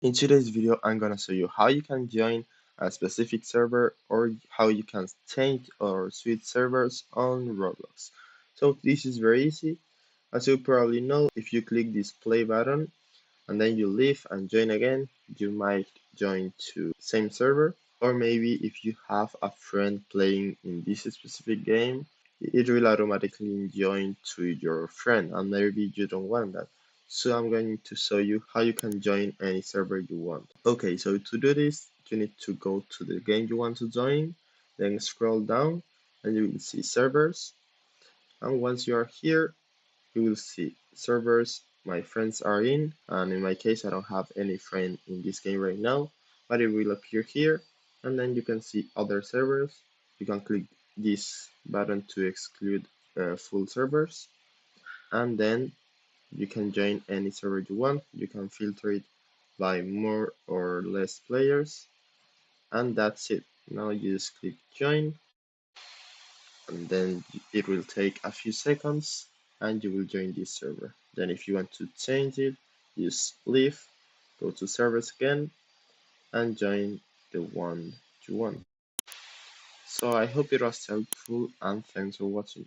In today's video, I'm gonna show you how you can join a specific server or how you can change or switch servers on Roblox. So this is very easy. As you probably know, if you click this play button and then you leave and join again, you might join to same server. Or maybe if you have a friend playing in this specific game, it will automatically join to your friend, and maybe you don't want that. So I'm going to show you how you can join any server you want. Okay, so to do this, you need to go to the game you want to join, then scroll down and you will see servers. And once you are here, you will see servers my friends are in, and in my case I don't have any friend in this game right now, but it will appear here, and then you can see other servers. You can click this button to exclude full servers, and then you can join any server you want. You can filter it by more or less players, and that's it. Now you just click join, and then it will take a few seconds and you will join this server. Then if you want to change it, just leave, go to servers again and join the one you want. So I hope it was helpful and thanks for watching.